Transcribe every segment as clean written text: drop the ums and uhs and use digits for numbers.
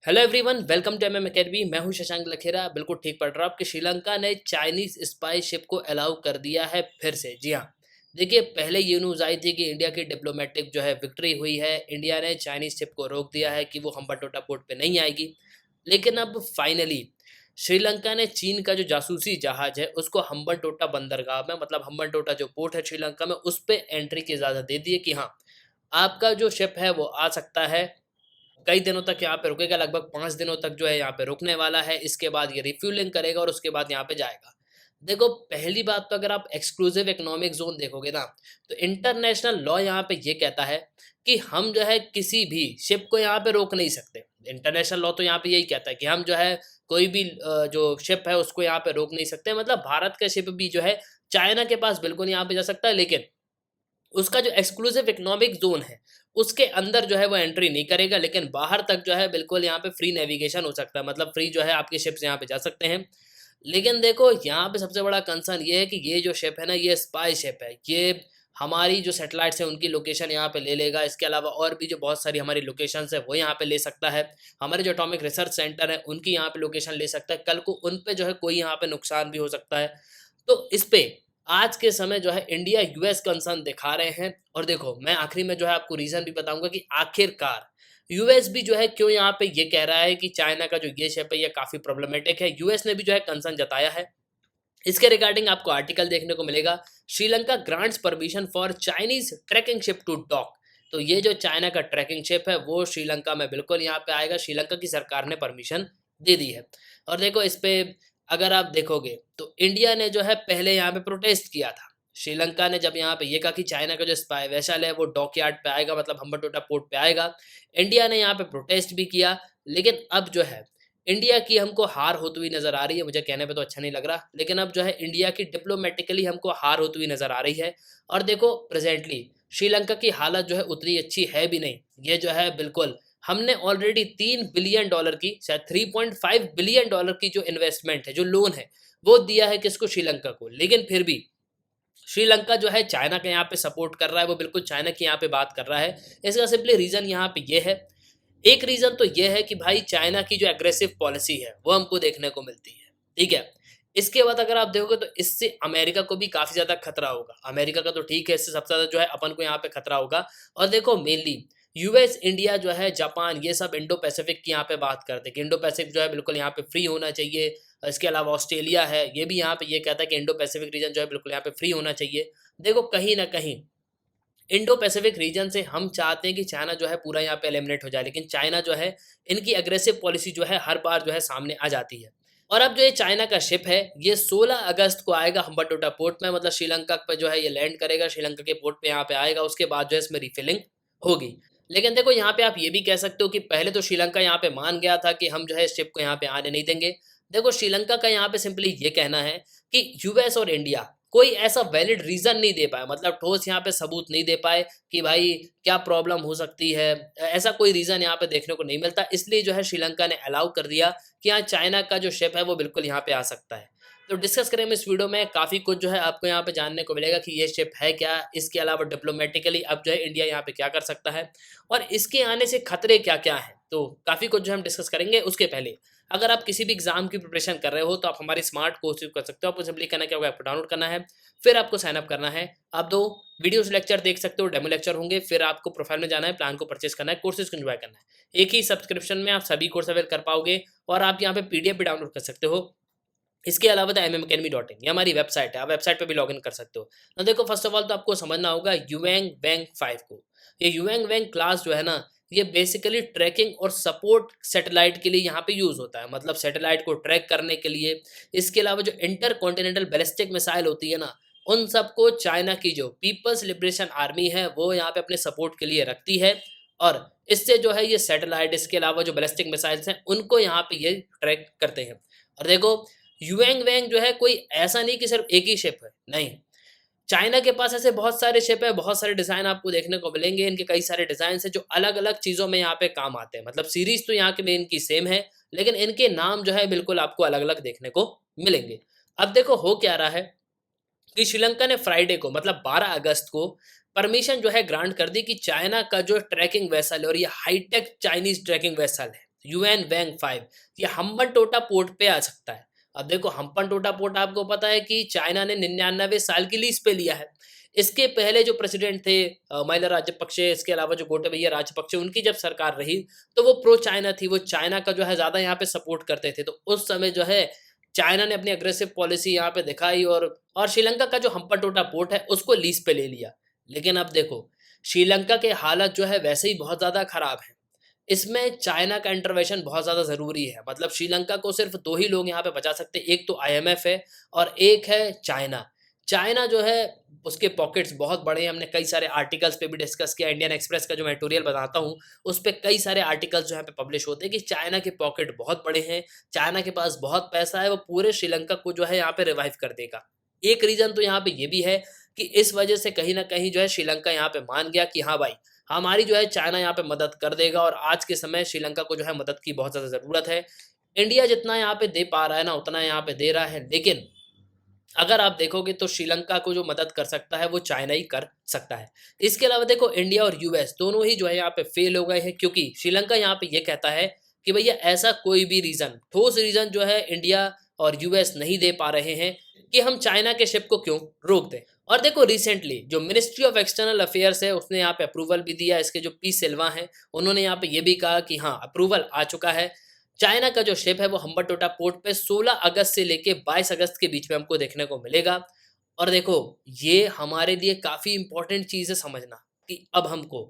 Hello everyone, welcome to MM academy. मैं हूं शशांक लखेरा। बिल्कुल ठीक पढ़ रहा हूं कि श्रीलंका ने चाइनीज स्पाई शिप को अलाउ कर दिया है फिर से। जी हाँ, देखिए, पहले ये न्यूज़ आई थी कि इंडिया की डिप्लोमेटिक जो है विक्ट्री हुई है। इंडिया ने चाइनीज शिप को रोक दिया है कि वो हम्बनटोटा पोर्ट पे नहीं आएगी। लेकिन अब फाइनली श्रीलंका ने चीन का जो जासूसी जहाज है उसको हम्बनटोटा बंदरगाह में, मतलब हम्बनटोटा जो पोर्ट है श्रीलंका में, उस पर एंट्री की इजाज़त दे दी है कि हाँ, आपका जो शिप है वो आ सकता है। कई दिनों तक यहाँ पे रुकेगा, लगभग 5 दिनों तक जो है यहाँ पे रुकने वाला है। इसके बाद ये रिफ्यूलिंग करेगा और उसके बाद यहाँ पे जाएगा। देखो, पहली बात तो अगर आप एक्सक्लूसिव इकोनॉमिक ज़ोन देखोगे ना, तो इंटरनेशनल लॉ यहाँ पे ये कहता है कि हम जो है किसी भी शिप को यहाँ पे रोक नहीं सकते। इंटरनेशनल लॉ तो यहाँ पे यही कहता है कि हम जो है कोई भी जो शिप है उसको यहाँ पे रोक नहीं सकते। मतलब भारत का शिप भी जो है चाइना के पास बिल्कुल यहाँ पे जा सकता है, लेकिन उसका जो एक्सक्लूसिव इकोनॉमिक जोन है उसके अंदर जो है वो एंट्री नहीं करेगा। लेकिन बाहर तक जो है बिल्कुल यहाँ पे फ्री नेविगेशन हो सकता है, मतलब फ्री जो है आपके शिप्स यहाँ पे जा सकते हैं। लेकिन देखो, यहाँ पे सबसे बड़ा कंसर्न ये है कि ये जो शिप है ना, ये स्पाई शिप है। ये हमारी जो सैटेलाइट्स हैं उनकी लोकेशन यहाँ पे ले लेगा। इसके अलावा और भी जो बहुत सारी हमारी लोकेशंस है वो यहाँ पे ले सकता है। हमारे जो एटॉमिक रिसर्च सेंटर है उनकी यहाँ पे लोकेशन ले सकता है। कल को उन पे जो है कोई यहाँ पे नुकसान भी हो सकता है। तो इस पे आज के समय जो है इंडिया यूएस कंसर्न दिखा रहे हैं। और देखो, मैं आखिरी में जो है आपको रीजन भी बताऊंगा कि आखिरकार यूएस भी जो है क्यों यहाँ पे ये कह रहा है कि चाइना का जो ये शिप है ये काफी प्रॉब्लमेटिक है। यूएस ने भी जो है कंसर्न जताया है। इसके रिगार्डिंग आपको आर्टिकल देखने को मिलेगा, Sri Lanka grants permission for Chinese tracking ship to dock. तो ये जो चाइना का ट्रैकिंग शिप है वो श्रीलंका में बिल्कुल यहाँ पे आएगा। श्रीलंका की सरकार ने परमिशन दे दी है। और देखो, इस पे अगर आप देखोगे तो इंडिया ने जो है पहले यहाँ पे प्रोटेस्ट किया था। श्रीलंका ने जब यहाँ पे ये कहा कि चाइना का जो स्पाई वेसल है वो डॉकयार्ड पे आएगा, मतलब हम्बनटोटा पोर्ट पे आएगा, इंडिया ने यहाँ पे प्रोटेस्ट भी किया। लेकिन अब जो है इंडिया की हमको हार होती हुई नजर आ रही है। मुझे कहने पे तो अच्छा नहीं लग रहा, लेकिन अब जो है इंडिया की डिप्लोमेटिकली हमको हार होती हुई नजर आ रही है। और देखो, प्रेजेंटली श्रीलंका की हालत जो है उतनी अच्छी है भी नहीं। ये जो है बिल्कुल, हमने ऑलरेडी $3 बिलियन की, शायद $3.5 बिलियन की जो इन्वेस्टमेंट है, जो लोन है, वो दिया है किसको? श्रीलंका को। लेकिन फिर भी श्रीलंका जो है चाइना के यहाँ पे सपोर्ट कर रहा है, वो बिल्कुल चाइना की यहाँ पे बात कर रहा है। इसका सिंपली रीजन यहाँ पे ये है। एक रीजन तो ये है कि भाई चाइना की जो एग्रेसिव पॉलिसी है वो हमको देखने को मिलती है। ठीक है। इसके बाद अगर आप देखोगे तो इससे अमेरिका को भी काफी ज्यादा खतरा होगा। अमेरिका का तो ठीक है, इससे सबसे ज्यादा जो है अपन को यहाँ पे खतरा होगा। और देखो, मेनली यूएस, इंडिया जो है, जापान, ये सब इंडो पैसिफिक की यहाँ पे बात करते हैं कि इंडो पैसिफिक जो है बिल्कुल यहाँ पे फ्री होना चाहिए। इसके अलावा ऑस्ट्रेलिया है, ये भी यहाँ पे ये कहता है कि इंडो पैसिफिक रीजन जो है बिल्कुल यहाँ पे फ्री होना चाहिए। देखो, कहीं ना कहीं इंडो पैसिफिक रीजन से हम चाहते हैं कि चाइना जो है पूरा यहाँ पे एलिमिनेट हो जाए, लेकिन चाइना जो है, इनकी अग्रेसिव पॉलिसी जो है हर बार जो है सामने आ जाती है। और अब जो ये चाइना का शिप है ये 16 अगस्त को आएगा हम्बनटोटा पोर्ट में, मतलब श्रीलंका पे जो है ये लैंड करेगा, श्रीलंका के पोर्ट पे यहाँ पे आएगा। उसके बाद जो है इसमें रिफिलिंग होगी। लेकिन देखो, यहाँ पे आप ये भी कह सकते हो कि पहले तो श्रीलंका यहाँ पे मान गया था कि हम जो है इस शिप को यहाँ पे आने नहीं देंगे। देखो, श्रीलंका का यहाँ पे सिंपली ये कहना है कि यूएस और इंडिया कोई ऐसा वैलिड रीजन नहीं दे पाए, मतलब ठोस यहाँ पे सबूत नहीं दे पाए कि भाई क्या प्रॉब्लम हो सकती है। ऐसा कोई रीजन यहाँ पे देखने को नहीं मिलता, इसलिए जो है श्रीलंका ने अलाउ कर दिया कि हाँ, चाइना का जो शिप है वो बिल्कुल यहाँ पे आ सकता है। तो डिस्कस करें इस वीडियो में, काफ़ी कुछ जो है आपको यहाँ पे जानने को मिलेगा कि ये शिप है क्या, इसके अलावा डिप्लोमेटिकली अब जो है इंडिया यहाँ पे क्या कर सकता है, और इसके आने से खतरे क्या क्या हैं। तो काफ़ी कुछ जो हम डिस्कस करेंगे। उसके पहले, अगर आप किसी भी एग्जाम की प्रिपरेशन कर रहे हो तो आप हमारी स्मार्ट कोर्स यूज कर सकते हो। आपको सिंपली करना क्या होगा, आपको डाउनलोड करना है, फिर आपको साइन अप करना है। आप 2 वीडियोस लेक्चर देख सकते हो, डेमो लेक्चर होंगे, फिर आपको प्रोफाइल में जाना है, प्लान को परचेस करना है, कोर्सेज को एंजॉय करना है। एक ही सब्सक्रिप्शन में आप सभी कोर्स अवेल कर पाओगे, और आप यहाँ पे पीडीएफ भी डाउनलोड कर सकते हो। इसके अलावा द mmacademy.in ये हमारी वेबसाइट है, आप वेबसाइट पे भी लॉगिन कर सकते हो। तो देखो, फर्स्ट ऑफ ऑल तो आपको समझना होगा यूएंग वैंग 5 को। ये यूएंग वैंग क्लास जो है ना, ये बेसिकली ट्रैकिंग और सपोर्ट सैटेलाइट के लिए यहाँ पे यूज होता है, मतलब सैटेलाइट को ट्रैक करने के लिए। इसके अलावा जो इंटर कॉन्टिनेंटल बैलिस्टिक मिसाइल होती है ना, उन सबको चाइना की जो पीपल्स लिबरेशन आर्मी है वो यहाँ पे अपने सपोर्ट के लिए रखती है। और इससे जो है ये सैटेलाइट, इसके अलावा जो बैलिस्टिक मिसाइल्स हैं उनको यहाँ पे ये ट्रैक करते हैं। और देखो, युएंग वैंग जो है कोई ऐसा नहीं कि सिर्फ एक ही शिप है, नहीं। चाइना के पास ऐसे बहुत सारे शिप है, बहुत सारे डिज़ाइन आपको देखने को मिलेंगे। इनके कई सारे डिज़ाइन है जो अलग अलग चीज़ों में यहाँ पे काम आते हैं, मतलब सीरीज तो यहाँ के में इनकी सेम है, लेकिन इनके नाम जो है बिल्कुल आपको अलग अलग देखने को मिलेंगे। अब देखो, हो क्या रहा है कि श्रीलंका ने फ्राइडे को, मतलब 12 अगस्त को, परमिशन जो है ग्रांट कर दी कि चाइना का जो ट्रैकिंग वेसल है, और ये हाईटेक चाइनीज ट्रैकिंग वेसल है, यूएन वैंग 5, ये हम्बनटोटा पोर्ट पे आ सकता है। अब देखो हम्बनटोटा पोर्ट आपको पता है कि चाइना ने 99 साल की लीज पे लिया है। इसके पहले जो प्रेसिडेंट थे महिला राजपक्षे, इसके अलावा जो गोटाबया राजपक्षे, उनकी जब सरकार रही तो वो प्रो चाइना थी, वो चाइना का जो है ज़्यादा यहाँ पे सपोर्ट करते थे। तो उस समय जो है चाइना ने अपनी अग्रेसिव पॉलिसी यहाँ पे दिखाई और श्रीलंका का जो हम्बनटोटा पोर्ट है उसको लीज पे ले लिया। लेकिन अब देखो श्रीलंका के हालत जो है वैसे ही बहुत ज़्यादा खराब है। इसमें चाइना का इंटरवेंशन बहुत ज़्यादा ज़रूरी है। मतलब श्रीलंका को सिर्फ 2 ही लोग यहाँ पे बचा सकते हैं, एक तो आईएमएफ है और एक है चाइना। चाइना जो है उसके पॉकेट्स बहुत बड़े हैं, हमने कई सारे आर्टिकल्स पे भी डिस्कस किया। इंडियन एक्सप्रेस का जो मैं एडिटोरियल बनाता हूँ, उस पे कई सारे आर्टिकल्स जो यहाँ पे पब्लिश होते हैं कि चाइना के पॉकेट बहुत बड़े हैं, चाइना के पास बहुत पैसा है, वो पूरे श्रीलंका को जो है यहाँ पे रिवाइव कर देगा। एक रीज़न तो यहाँ पे ये भी है कि इस वजह से कहीं न कहीं जो है श्रीलंका यहाँ पे मान गया कि हाँ भाई, हमारी जो है चाइना यहाँ पे मदद कर देगा और आज के समय श्रीलंका को जो है मदद की बहुत ज़्यादा ज़रूरत है। इंडिया जितना यहाँ पे दे पा रहा है ना, उतना यहाँ पे दे रहा है, लेकिन अगर आप देखोगे तो श्रीलंका को जो मदद कर सकता है वो चाइना ही कर सकता है। इसके अलावा देखो इंडिया और यूएस दोनों ही जो है यहाँ पे फेल हो गए हैं, क्योंकि श्रीलंका यहाँ पे ये कहता है कि भैया ऐसा कोई भी रीज़न, ठोस रीज़न जो है इंडिया और यूएस नहीं दे पा रहे हैं कि हम चाइना के शिप को क्यों रोक दें। और देखो रिसेंटली जो मिनिस्ट्री ऑफ एक्सटर्नल अफेयर्स है उसने यहाँ पे अप्रूवल भी दिया। इसके जो पी सिल्वा हैं उन्होंने यहाँ पे ये भी कहा कि हाँ अप्रूवल आ चुका है, चाइना का जो शिप है वो हम्बनटोटा पोर्ट पे 16 अगस्त से लेके 22 अगस्त के बीच में हमको देखने को मिलेगा। और देखो ये हमारे लिए काफ़ी इंपॉर्टेंट चीज़ है समझना कि अब हमको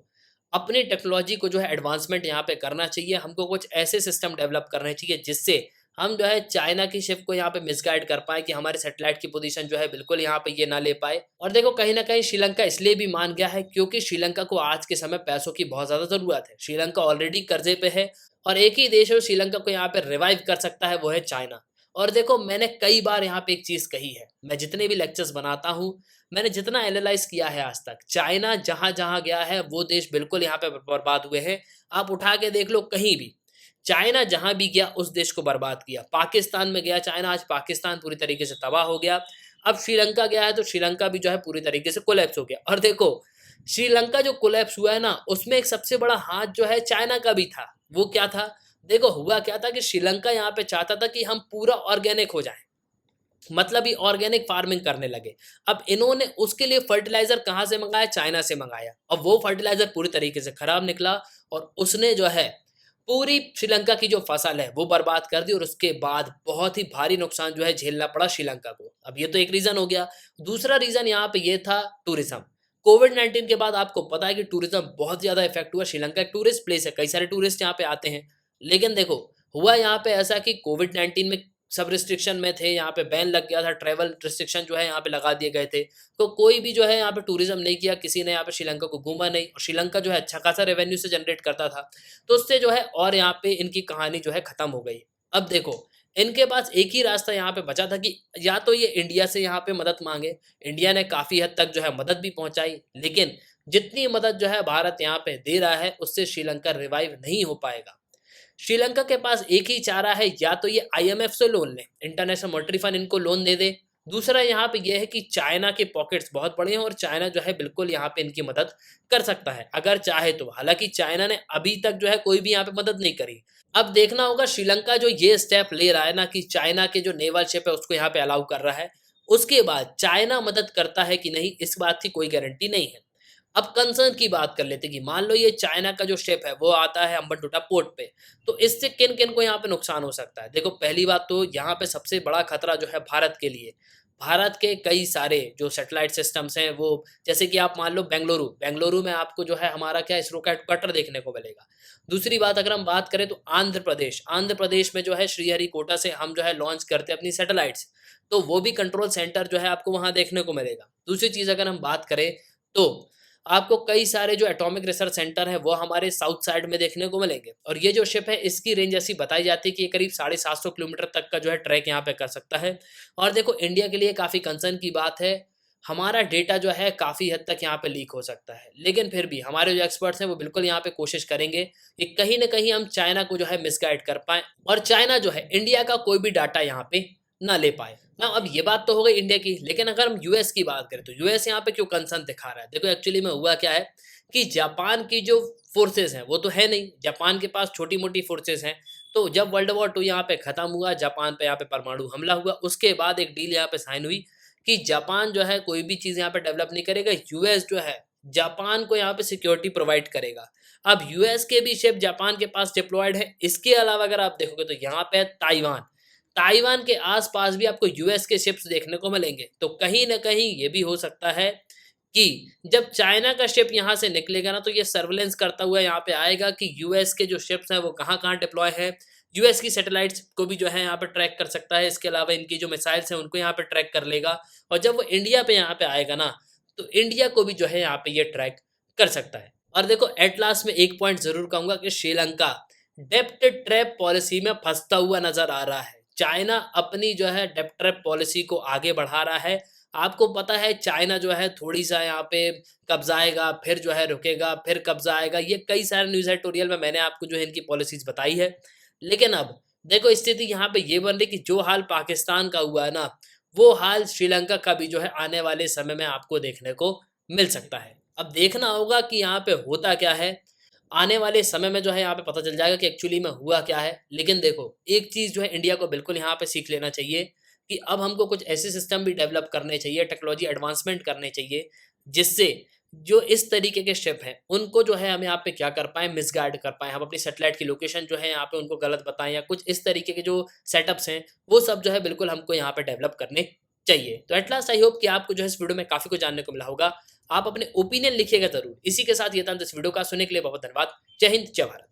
अपनी टेक्नोलॉजी को जो है एडवांसमेंट यहाँ पे करना चाहिए। हमको कुछ ऐसे सिस्टम डेवलप करने चाहिए जिससे हम जो है चाइना की शिप को यहाँ पे मिसगाइड कर पाए कि हमारे सैटेलाइट की पोजीशन जो है बिल्कुल यहाँ पे ये ना ले पाए। और देखो कहीं ना कहीं श्रीलंका इसलिए भी मान गया है क्योंकि श्रीलंका को आज के समय पैसों की बहुत ज़्यादा ज़रूरत है। श्रीलंका ऑलरेडी कर्जे पे है और एक ही देश है जो श्रीलंका को यहाँ पे रिवाइव कर सकता है, वो है चाइना। और देखो मैंने कई बार यहाँ पे एक चीज़ कही है, मैं जितने भी लेक्चर्स बनाता हूँ, मैंने जितना एनालाइज किया है आज तक, चाइना जहाँ जहाँ गया है वो देश बिल्कुल यहाँ पे बर्बाद हुए हैं। आप उठा के देख लो कहीं भी, चाइना जहाँ भी गया उस देश को बर्बाद किया। पाकिस्तान में गया चाइना, आज पाकिस्तान पूरी तरीके से तबाह हो गया। अब श्रीलंका गया है तो श्रीलंका भी जो है पूरी तरीके से कोलैप्स हो गया। और देखो श्रीलंका जो कोलैप्स हुआ है ना, उसमें एक सबसे बड़ा हाथ जो है चाइना का भी था। वो क्या था? देखो हुआ क्या था कि श्रीलंका यहाँ पे चाहता था कि हम पूरा ऑर्गेनिक हो जाएं, मतलब ये ऑर्गेनिक फार्मिंग करने लगे। अब इन्होंने उसके लिए फर्टिलाइजर कहाँ से मंगाया? चाइना से मंगाया। अब वो फर्टिलाइजर पूरी तरीके से खराब निकला और उसने जो है पूरी श्रीलंका की जो फसल है वो बर्बाद कर दी और उसके बाद बहुत ही भारी नुकसान जो है झेलना पड़ा श्रीलंका को। अब ये तो एक रीजन हो गया। दूसरा रीजन यहाँ पे ये था टूरिज्म। कोविड-19 के बाद आपको पता है कि टूरिज्म बहुत ज्यादा इफेक्ट हुआ। श्रीलंका एक टूरिस्ट प्लेस है, कई सारे टूरिस्ट यहाँ पे आते हैं। लेकिन देखो हुआ यहाँ पे ऐसा कि कोविड-19 में सब रिस्ट्रिक्शन में थे, यहाँ पे बैन लग गया था, ट्रैवल रिस्ट्रिक्शन जो है यहाँ पे लगा दिए गए थे। तो कोई भी जो है यहाँ पे टूरिज्म नहीं किया, किसी ने यहाँ पे श्रीलंका को घूमा नहीं और श्रीलंका जो है अच्छा खासा रेवेन्यू से जनरेट करता था। तो उससे जो है और यहाँ पे इनकी कहानी जो है खत्म हो गई। अब देखो इनके पास एक ही रास्ता यहाँ पे बचा था कि या तो ये इंडिया से यहाँ पे मदद मांगे। इंडिया ने काफ़ी हद तक जो है मदद भी पहुँचाई, लेकिन जितनी मदद जो है भारत यहाँ पे दे रहा है उससे श्रीलंका रिवाइव नहीं हो पाएगा। श्रीलंका के पास एक ही चारा है, या तो ये आईएमएफ से लोन ले, इंटरनेशनल मॉनेटरी फंड इनको लोन दे दे। दूसरा यहाँ पे ये है कि चाइना के पॉकेट्स बहुत बड़े हैं और चाइना जो है बिल्कुल यहाँ पे इनकी मदद कर सकता है अगर चाहे तो। हालांकि चाइना ने अभी तक जो है कोई भी यहाँ पे मदद नहीं करी। अब देखना होगा श्रीलंका जो ये स्टेप ले रहा है ना कि चाइना के जो नेवल शिप है उसको यहाँ पे अलाउ कर रहा है, उसके बाद चाइना मदद करता है कि नहीं इस बात की कोई गारंटी नहीं है। अब कंसर्न की बात कर लेते हैं कि मान लो ये चाइना का जो शिप है वो आता है हम्बनटोटा पोर्ट पे, तो इससे किन किन को यहाँ पे नुकसान हो सकता है। देखो पहली बात तो यहाँ पे सबसे बड़ा खतरा जो है भारत के लिए। भारत के कई सारे जो सैटेलाइट सिस्टम्स हैं वो, जैसे कि आप मान लो बेंगलुरु, बेंगलुरु में आपको जो है हमारा क्या इसरो का हेडक्वार्टर देखने को मिलेगा। दूसरी बात अगर हम बात करें तो आंध्र प्रदेश, आंध्र प्रदेश में जो है श्रीहरिकोटा से हम जो है लॉन्च करते हैं अपनी सैटेलाइट्स, तो वो भी कंट्रोल सेंटर जो है आपको वहाँ देखने को मिलेगा। दूसरी चीज़ अगर हम बात करें तो आपको कई सारे जो एटॉमिक रिसर्च सेंटर हैं वो हमारे साउथ साइड में देखने को मिलेंगे। और ये जो शिप है इसकी रेंज ऐसी बताई जाती है कि ये करीब 750 किलोमीटर तक का जो है ट्रैक यहाँ पे कर सकता है। और देखो इंडिया के लिए काफ़ी कंसर्न की बात है, हमारा डेटा जो है काफ़ी हद तक यहाँ पे लीक हो सकता है। लेकिन फिर भी हमारे जो एक्सपर्ट्स हैं वो बिल्कुल यहाँ पे कोशिश करेंगे कि कहीं ना कहीं हम चाइना को जो है मिसगाइड कर पाएँ और चाइना जो है इंडिया का कोई भी डाटा यहाँ पे ना ले पाए ना। अब ये बात तो हो गई इंडिया की, लेकिन अगर हम यूएस की बात करें तो यूएस यहाँ पे क्यों कंसर्न दिखा रहा है? देखो एक्चुअली में हुआ क्या है कि जापान की जो फोर्सेस हैं वो तो है नहीं, जापान के पास छोटी मोटी फोर्सेस हैं। तो जब वर्ल्ड वॉर टू यहाँ पे ख़त्म हुआ, जापान पे यहाँ पे परमाणु हमला हुआ, उसके बाद एक डील यहाँ पे साइन हुई कि जापान जो है कोई भी चीज़ यहाँ पे डेवलप नहीं करेगा, यूएस जो है जापान को यहाँ पे सिक्योरिटी प्रोवाइड करेगा। अब यूएस के भी शिप जापान के पास डिप्लॉयड है। इसके अलावा अगर आप देखोगे तो यहाँ पे है ताइवान। ताइवान के आसपास भी आपको यूएस के शिप्स देखने को मिलेंगे। तो कहीं ना कहीं ये भी हो सकता है कि जब चाइना का शिप यहाँ से निकलेगा ना, तो ये सर्वेलेंस करता हुआ यहाँ पे आएगा कि यूएस के जो शिप्स हैं वो कहाँ कहाँ डिप्लॉय है। यूएस की सैटेलाइट्स को भी जो है यहाँ पे ट्रैक कर सकता है। इसके अलावा इनकी जो मिसाइल्स हैं उनको यहाँ पे ट्रैक कर लेगा। और जब वो इंडिया पे यहाँ पे आएगा ना, तो इंडिया को भी जो है यहाँ पे ये ट्रैक कर सकता है। और देखो एट लास्ट में एक पॉइंट जरूर कहूंगा कि श्रीलंका डेप्ट ट्रैप पॉलिसी में फंसता हुआ नजर आ रहा है। चाइना अपनी जो है डेप्ट ट्रैप पॉलिसी को आगे बढ़ा रहा है। आपको पता है चाइना जो है थोड़ी सा यहाँ पे कब्जाएगा, फिर जो है रुकेगा, फिर कब्जा आएगा। ये कई सारे न्यूज़ एडिटोरियल में मैंने आपको जो है इनकी पॉलिसीज बताई है। लेकिन अब देखो स्थिति यहाँ पे ये बन रही कि जो हाल पाकिस्तान का हुआ है ना, वो हाल श्रीलंका का भी जो है आने वाले समय में आपको देखने को मिल सकता है। अब देखना होगा कि यहाँ पे होता क्या है। आने वाले समय में जो है यहाँ पे पता चल जाएगा कि एक्चुअली में हुआ क्या है। लेकिन देखो एक चीज़ जो है इंडिया को बिल्कुल यहाँ पे सीख लेना चाहिए कि अब हमको कुछ ऐसे सिस्टम भी डेवलप करने चाहिए, टेक्नोलॉजी एडवांसमेंट करने चाहिए, जिससे जो इस तरीके के शिप हैं उनको जो है हम यहाँ पे क्या कर पाएँ, मिसगाइड कर पाएँ। हम अपनी सैटेलाइट की लोकेशन जो है यहाँ पे उनको गलत बताएं, या कुछ इस तरीके के जो सेटअप्स हैं वो सब जो है बिल्कुल हमको यहाँ पे डेवलप करने चाहिए। तो एट लास्ट आई होप कि आपको जो है इस वीडियो में काफ़ी कुछ जानने को मिला होगा। आप अपने ओपिनियन लिखिएगा ज़रूर। इसी के साथ ये था इस वीडियो का। सुनने के लिए बहुत धन्यवाद। जय हिंद, जय भारत।